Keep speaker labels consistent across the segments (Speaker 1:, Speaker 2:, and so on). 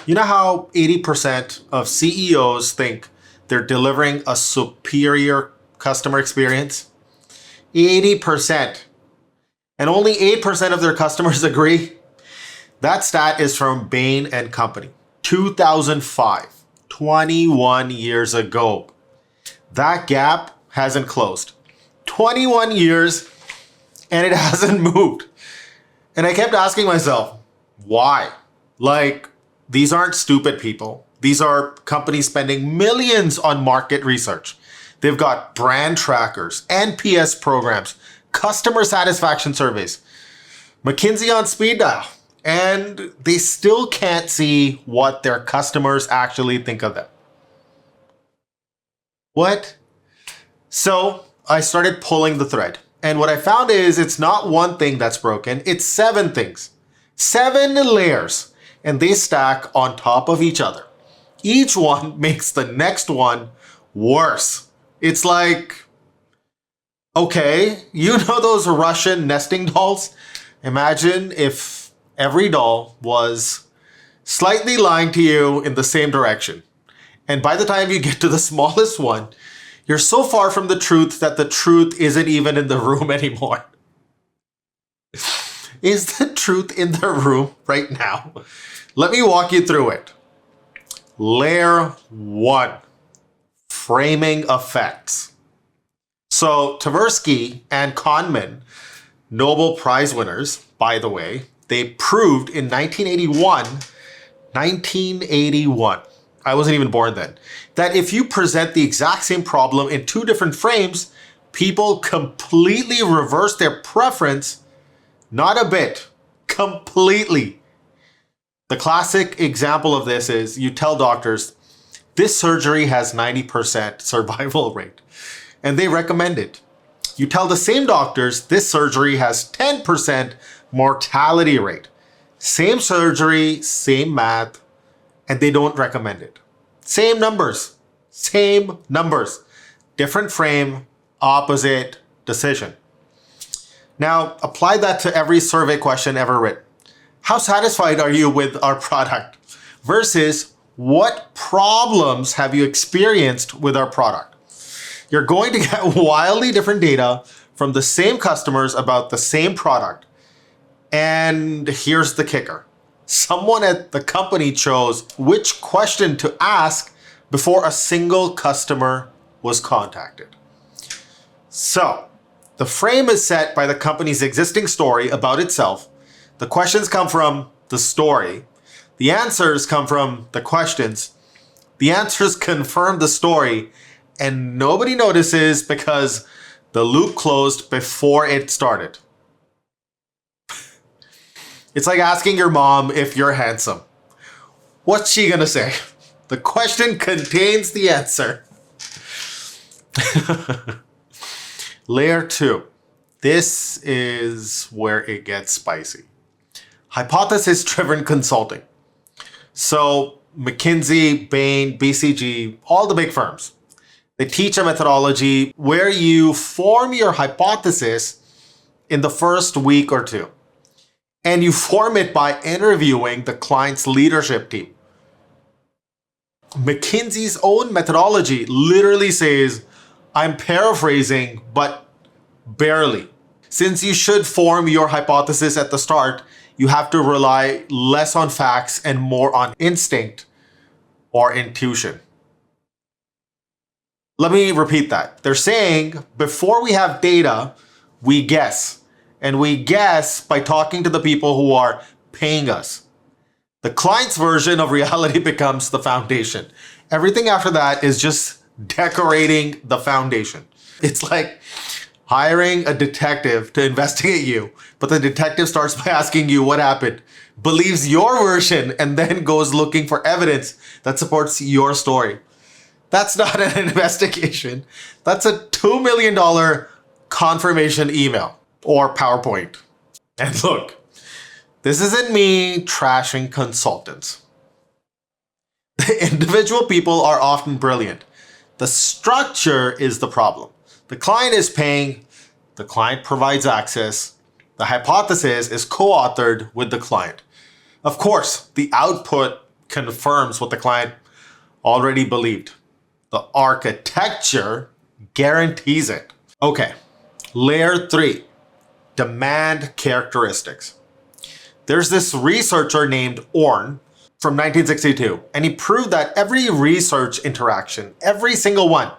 Speaker 1: You know how 80% of CEOs think they're delivering a superior customer experience? 80%. And only 8% of their customers agree? That stat is from Bain and Company, 2005, 21 years ago. That gap hasn't closed. 21 years and it hasn't moved. And I kept asking myself, why? Like, these aren't stupid people. These are companies spending millions on market research. They've got brand trackers, NPS programs, customer satisfaction surveys, McKinsey on speed dial, and they still can't see what their customers actually think of them. What? So I started pulling the thread. And what I found is it's not one thing that's broken, it's 7 things. 7 layers. And they stack on top of each other. Each one makes the next one worse. It's like, okay, you know those Russian nesting dolls? Imagine if every doll was slightly lying to you in the same direction. And by the time you get to the smallest one, you're so far from the truth that the truth isn't even in the room anymore. Is the truth in the room right now? Let me walk you through it. Layer 1, framing effects. So Tversky and Kahneman, Nobel Prize winners, by the way, they proved in 1981, I wasn't even born then, that if you present the exact same problem in 2 different frames, people completely reverse their preference. Not a bit, completely. The classic example of this is you tell doctors, this surgery has 90% survival rate, and they recommend it. You tell the same doctors, this surgery has 10% mortality rate. Same surgery, same math, and they don't recommend it. Same numbers, different frame, opposite decision. Now, apply that to every survey question ever written. How satisfied are you with our product? Versus, what problems have you experienced with our product? You're going to get wildly different data from the same customers about the same product. And here's the kicker. Someone at the company chose which question to ask before a single customer was contacted. So, the frame is set by the company's existing story about itself. The questions come from the story. The answers come from the questions. The answers confirm the story, and nobody notices because the loop closed before it started. It's like asking your mom if you're handsome. What's she gonna say? The question contains the answer. Layer 2. This is where it gets spicy. Hypothesis-driven consulting. So McKinsey, Bain, BCG, all the big firms, they teach a methodology where you form your hypothesis in the first week or 2. And you form it by interviewing the client's leadership team. McKinsey's own methodology literally says, I'm paraphrasing, but barely. Since you should form your hypothesis at the start, you have to rely less on facts and more on instinct or intuition. Let me repeat that. They're saying before we have data, we guess. And we guess by talking to the people who are paying us. The client's version of reality becomes the foundation. Everything after that is just decorating the foundation. It's like hiring a detective to investigate you, but the detective starts by asking you what happened, believes your version, and then goes looking for evidence that supports your story. That's not an investigation. That's a $2 million confirmation email or PowerPoint. And look, this isn't me trashing consultants. The individual people are often brilliant. The structure is the problem. The client is paying, the client provides access, the hypothesis is co-authored with the client. Of course, the output confirms what the client already believed. The architecture guarantees it. Okay, layer 3, demand characteristics. There's this researcher named Orn from 1962, and he proved that every research interaction, every single one,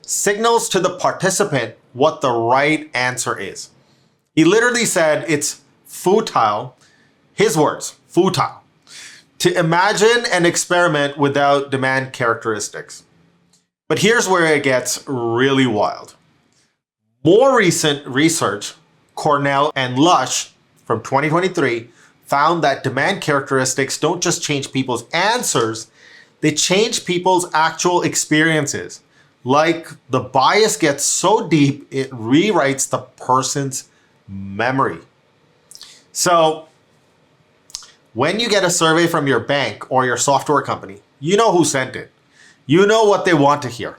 Speaker 1: signals to the participant what the right answer is. He literally said it's futile, his words, futile, to imagine an experiment without demand characteristics. But here's where it gets really wild. More recent research, Cornell and Lush from 2023, found that demand characteristics don't just change people's answers, they change people's actual experiences. Like the bias gets so deep, it rewrites the person's memory. So when you get a survey from your bank or your software company, you know who sent it. You know what they want to hear.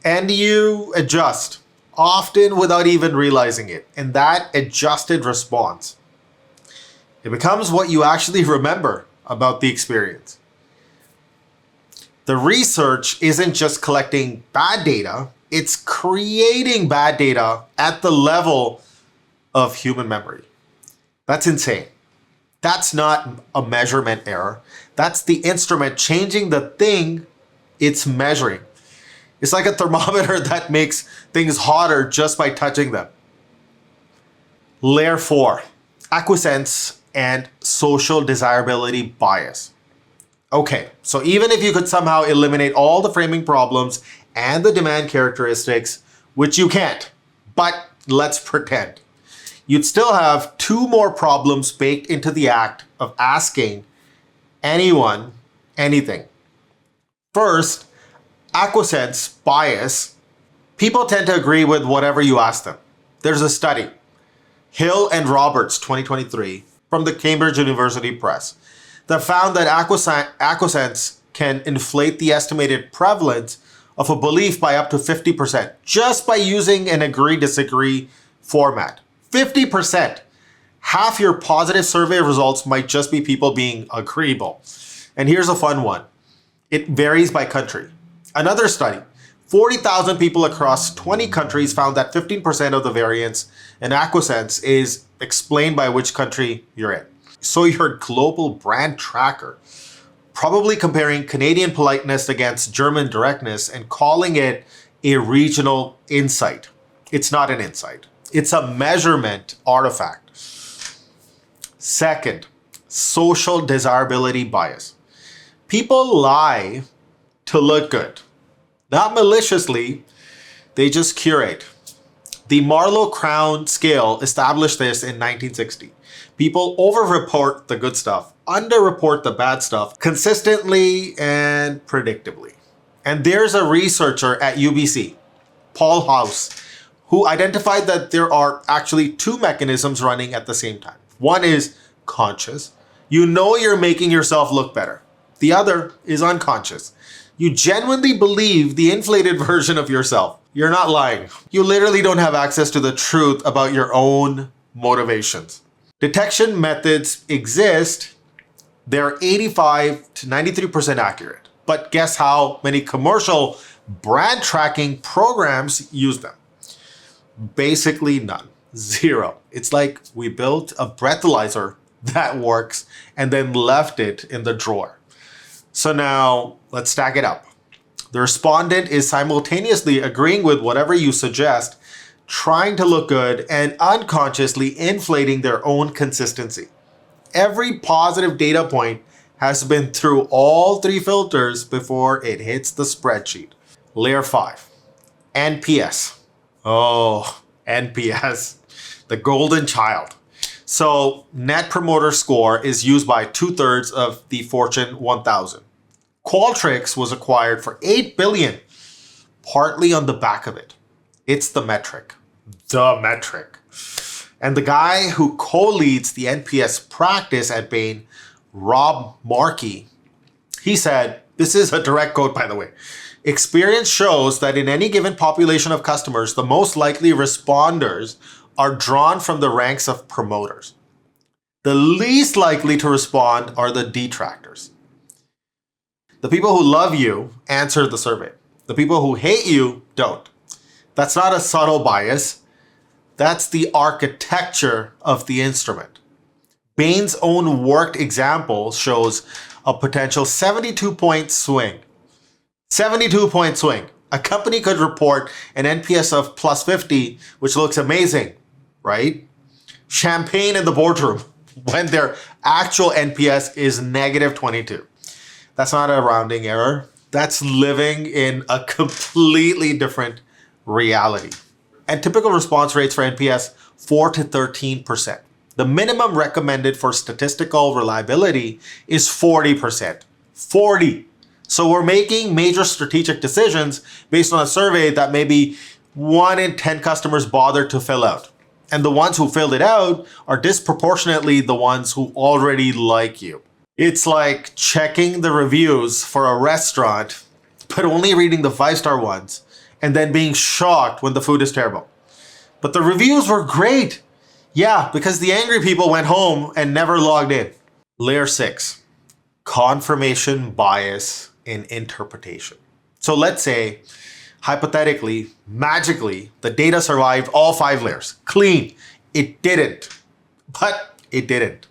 Speaker 1: And you adjust, often without even realizing it. And that adjusted response, it becomes what you actually remember about the experience. The research isn't just collecting bad data, it's creating bad data at the level of human memory. That's insane. That's not a measurement error. That's the instrument changing the thing it's measuring. It's like a thermometer that makes things hotter just by touching them. Layer 4, acquiescence and social desirability bias. Okay, so even if you could somehow eliminate all the framing problems and the demand characteristics, which you can't, but let's pretend, you'd still have 2 more problems baked into the act of asking anyone anything. First, acquiescence bias. People tend to agree with whatever you ask them. There's a study, Hill and Roberts, 2023, from the Cambridge University Press, that found that acquiescence can inflate the estimated prevalence of a belief by up to 50%, just by using an agree-disagree format. 50%. Half your positive survey results might just be people being agreeable. And here's a fun one. It varies by country. Another study, 40,000 people across 20 countries found that 15% of the variance in acquiescence is explained by which country you're in. So your global brand tracker, probably comparing Canadian politeness against German directness and calling it a regional insight. It's not an insight. It's a measurement artifact. Second, social desirability bias. People lie to look good. Not maliciously, they just curate. The Marlowe-Crown scale established this in 1960. People overreport the good stuff, underreport the bad stuff consistently and predictably. And there's a researcher at UBC, Paul House, who identified that there are actually 2 mechanisms running at the same time. One is conscious. You know you're making yourself look better. The other is unconscious. You genuinely believe the inflated version of yourself. You're not lying. You literally don't have access to the truth about your own motivations. Detection methods exist. They're 85 to 93% accurate. But guess how many commercial brand tracking programs use them? Basically none. 0. It's like we built a breathalyzer that works and then left it in the drawer. So now let's stack it up. The respondent is simultaneously agreeing with whatever you suggest, trying to look good, and unconsciously inflating their own consistency. Every positive data point has been through all 3 filters before it hits the spreadsheet. Layer 5, NPS. Oh, NPS, the golden child. So Net Promoter Score is used by 2/3 of the Fortune 1000. Qualtrics was acquired for $8 billion, partly on the back of it. It's the metric. The metric. And the guy who co-leads the NPS practice at Bain, Rob Markey, he said, this is a direct quote by the way, experience shows that in any given population of customers, the most likely responders are drawn from the ranks of promoters. The least likely to respond are the detractors. The people who love you answer the survey. The people who hate you don't. That's not a subtle bias. That's the architecture of the instrument. Bain's own worked example shows a potential 72-point swing. 72-point swing. A company could report an NPS of plus 50, which looks amazing, right? Champagne in the boardroom when their actual NPS is negative 22. That's not a rounding error. That's living in a completely different reality. And typical response rates for NPS, 4 to 13%. The minimum recommended for statistical reliability is 40%. 40. So we're making major strategic decisions based on a survey that maybe 1 in 10 customers bothered to fill out. And the ones who filled it out are disproportionately the ones who already like you. It's like checking the reviews for a restaurant, but only reading the 5-star ones, and then being shocked when the food is terrible. But the reviews were great. Yeah, because the angry people went home and never logged in. Layer 6, confirmation bias in interpretation. So let's say, hypothetically, magically, the data survived all 5 layers. Clean. It didn't. But it didn't.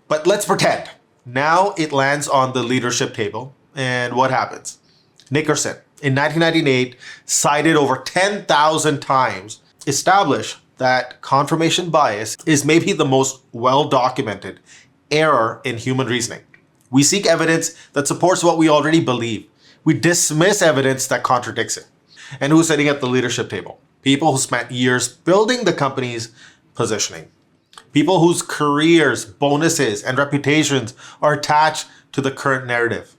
Speaker 1: But let's pretend. Now it lands on the leadership table. And what happens? Nickerson, in 1998, cited over 10,000 times, established that confirmation bias is maybe the most well-documented error in human reasoning. We seek evidence that supports what we already believe. We dismiss evidence that contradicts it. And who's sitting at the leadership table? People who spent years building the company's positioning. People whose careers, bonuses, and reputations are attached to the current narrative.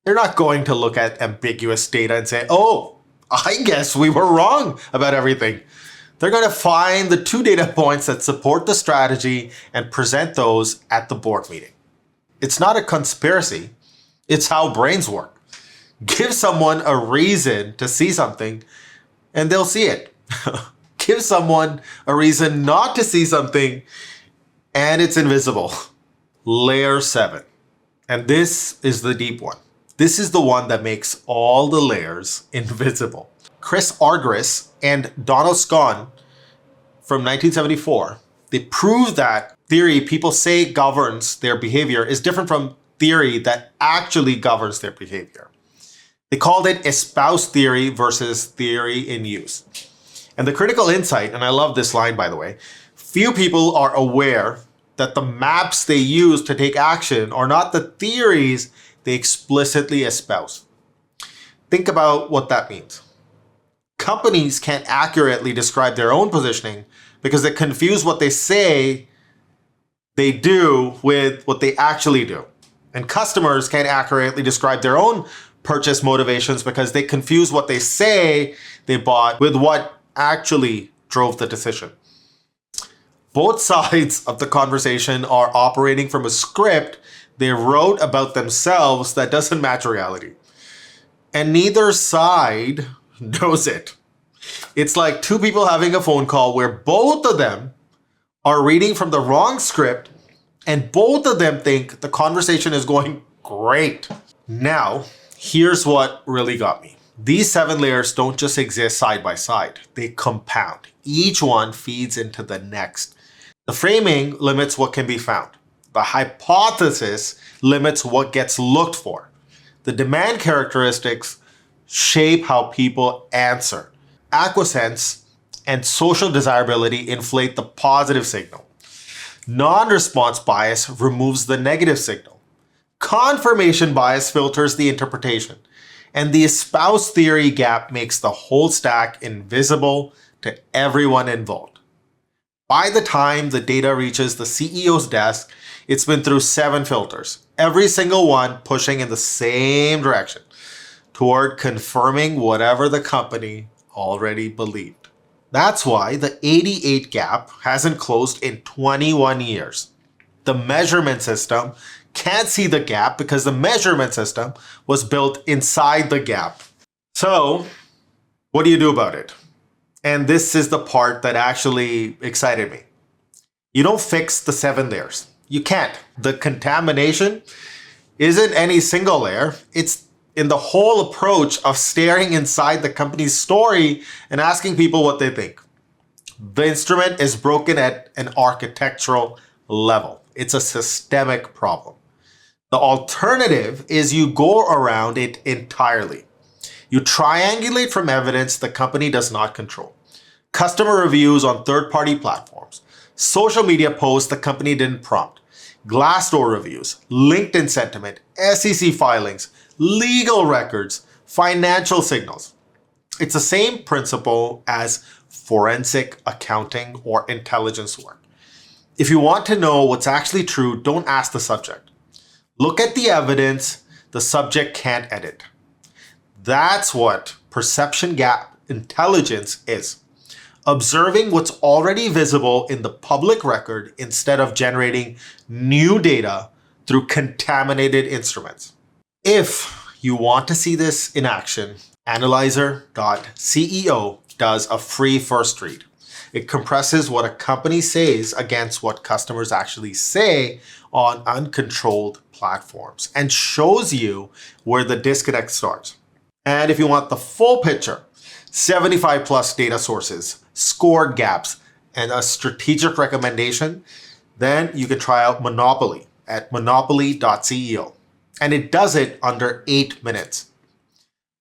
Speaker 1: They're not going to look at ambiguous data and say, oh, I guess we were wrong about everything. They're going to find the 2 data points that support the strategy and present those at the board meeting. It's not a conspiracy. It's how brains work. Give someone a reason to see something and they'll see it. Give someone a reason not to see something and it's invisible. Layer 7. And this is the deep one. This is the one that makes all the layers invisible. Chris Argyris and Donald Scone from 1974, they proved that theory people say governs their behavior is different from theory that actually governs their behavior. They called it espoused theory versus theory in use. And the critical insight, and I love this line by the way, few people are aware that the maps they use to take action are not the theories they explicitly espouse. Think about what that means. Companies can't accurately describe their own positioning because they confuse what they say they do with what they actually do. And customers can't accurately describe their own purchase motivations because they confuse what they say they bought with what actually drove the decision. Both sides of the conversation are operating from a script they wrote about themselves that doesn't match reality. And neither side knows it. It's like 2 people having a phone call where both of them are reading from the wrong script and both of them think the conversation is going great. Now, here's what really got me. These 7 layers don't just exist side by side. They compound. Each one feeds into the next. The framing limits what can be found. The hypothesis limits what gets looked for. The demand characteristics shape how people answer. Acquiescence and social desirability inflate the positive signal. Non-response bias removes the negative signal. Confirmation bias filters the interpretation. And the espoused theory gap makes the whole stack invisible to everyone involved. By the time the data reaches the CEO's desk, it's been through 7 filters, every single one pushing in the same direction toward confirming whatever the company already believed. That's why the 88 gap hasn't closed in 21 years. The measurement system can't see the gap because the measurement system was built inside the gap. So, what do you do about it? And this is the part that actually excited me. You don't fix the 7 layers. You can't. The contamination isn't any single layer. It's in the whole approach of staring inside the company's story and asking people what they think. The instrument is broken at an architectural level. It's a systemic problem. The alternative is you go around it entirely. You triangulate from evidence the company does not control. Customer reviews on third-party platforms, social media posts the company didn't prompt, Glassdoor reviews, LinkedIn sentiment, SEC filings, legal records, financial signals. It's the same principle as forensic accounting or intelligence work. If you want to know what's actually true, don't ask the subject. Look at the evidence the subject can't edit. That's what perception gap intelligence is. Observing what's already visible in the public record instead of generating new data through contaminated instruments. If you want to see this in action, analyzer.ceo does a free first read. It compresses what a company says against what customers actually say on uncontrolled platforms and shows you where the disconnect starts. And if you want the full picture, 75 plus data sources, scored gaps, and a strategic recommendation, then you can try out Monopoly at monopoly.ceo. And it does it under 8 minutes.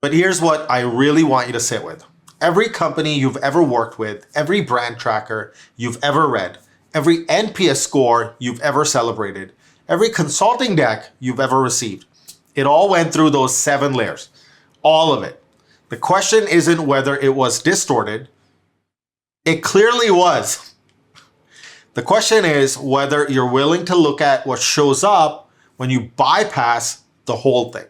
Speaker 1: But here's what I really want you to sit with. Every company you've ever worked with, every brand tracker you've ever read, every NPS score you've ever celebrated, every consulting deck you've ever received, it all went through those 7 layers. All of it. The question isn't whether it was distorted. It clearly was. The question is whether you're willing to look at what shows up when you bypass the whole thing.